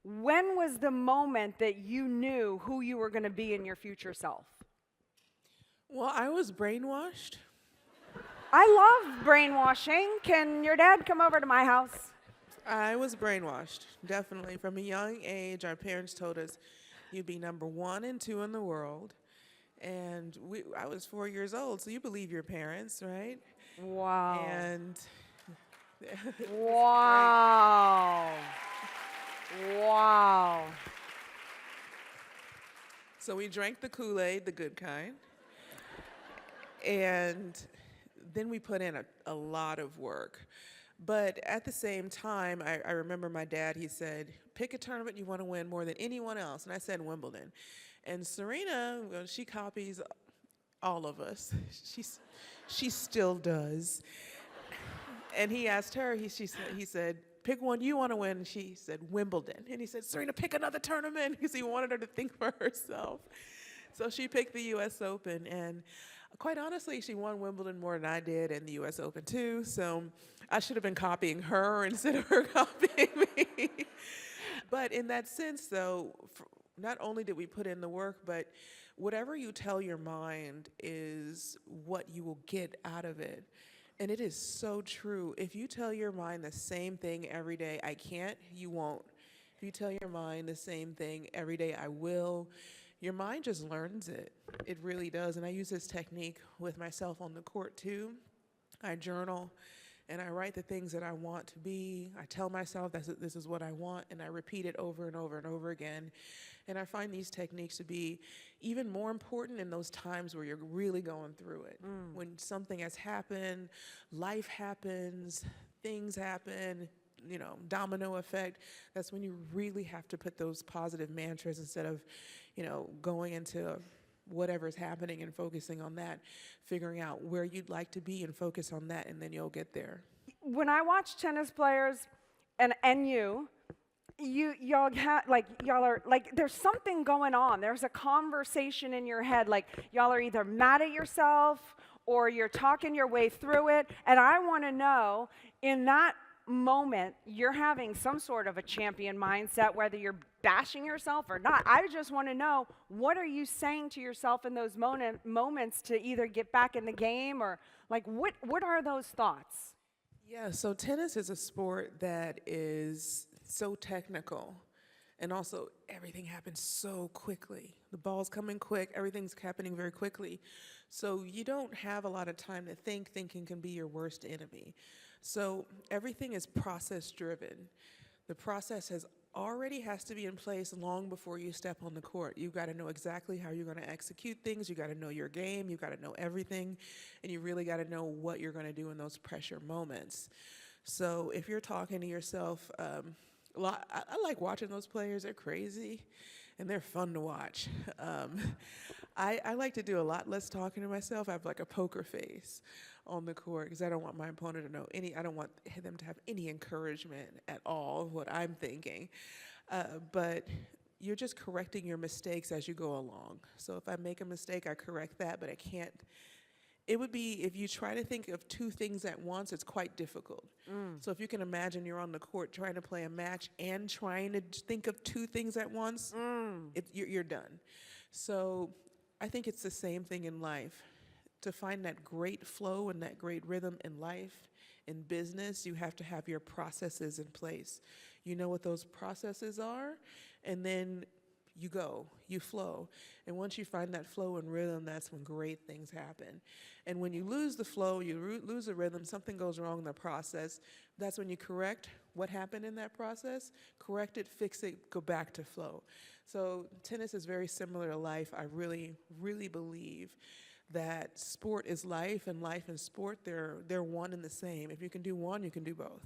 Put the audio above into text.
When was the moment that you knew who you were going to be in your future self? Well, I was brainwashed. I love brainwashing. Can your dad come over to my house? I was brainwashed, definitely. From a young age, our parents told us, you'd be number 1 and 2 in the world. And I was 4 years old, so you believe your parents, right? Wow. And it was great. Wow. Wow. So we drank the Kool-Aid, the good kind. And then we put in a lot of work. But at the same time, I remember my dad, he said, pick a tournament you want to win more than anyone else. And I said Wimbledon. And Serena, well, she copies all of us. She still does. And he asked her, he said, pick one you want to win. And she said, Wimbledon. And he said, Serena, pick another tournament, because he wanted her to think for herself. So she picked the U.S. Open. And quite honestly, she won Wimbledon more than I did, and the U.S. Open too. So I should have been copying her instead of her copying me. But in that sense, though, not only did we put in the work, but whatever you tell your mind is what you will get out of it. And it is so true. If you tell your mind the same thing every day, I can't, you won't. If you tell your mind the same thing every day, I will, your mind just learns it. It really does. And I use this technique with myself on the court too. I journal and I write the things that I want to be. I tell myself this is what I want, and I repeat it over and over and over again. And I find these techniques to be even more important in those times where you're really going through it. When something has happened, life happens, things happen, domino effect. That's when you really have to put those positive mantras instead of, going into whatever's happening and focusing on that, figuring out where you'd like to be and focus on that, and then you'll get there. When I watch tennis players and y'all are like, there's something going on. There's a conversation in your head. Like, y'all are either mad at yourself or you're talking your way through it. And I want to know, in that moment, you're having some sort of a champion mindset, whether you're bashing yourself or not. I just want to know, what are you saying to yourself in those moments to either get back in the game, or like, what are those thoughts? Yeah, so tennis is a sport that is so technical, and also everything happens so quickly. The ball's coming quick, everything's happening very quickly. So you don't have a lot of time to think. Thinking can be your worst enemy. So everything is process driven. The process already has to be in place long before you step on the court. You've got to know exactly how you're going to execute things. You got to know your game. You got to know everything, and you really got to know what you're going to do in those pressure moments. So if you're talking to yourself, I like watching those players. They're crazy, and they're fun to watch. I like to do a lot less talking to myself. I have like a poker face on the court because I don't want my opponent to know I don't want them to have any encouragement at all of what I'm thinking. But you're just correcting your mistakes as you go along. So if I make a mistake, I correct that, but I can't. It would be, if you try to think of two things at once, it's quite difficult. So if you can imagine you're on the court trying to play a match and trying to think of two things at once, you're done. So I think it's the same thing in life. To find that great flow and that great rhythm in life, in business, you have to have your processes in place. You know what those processes are, and then you go, you flow. And once you find that flow and rhythm, that's when great things happen. And when you lose the flow, you lose the rhythm, something goes wrong in the process, that's when you correct what happened in that process, correct it, fix it, go back to flow. So tennis is very similar to life. I really, really believe that sport is life, and life and sport, they're one and the same. If you can do one, you can do both.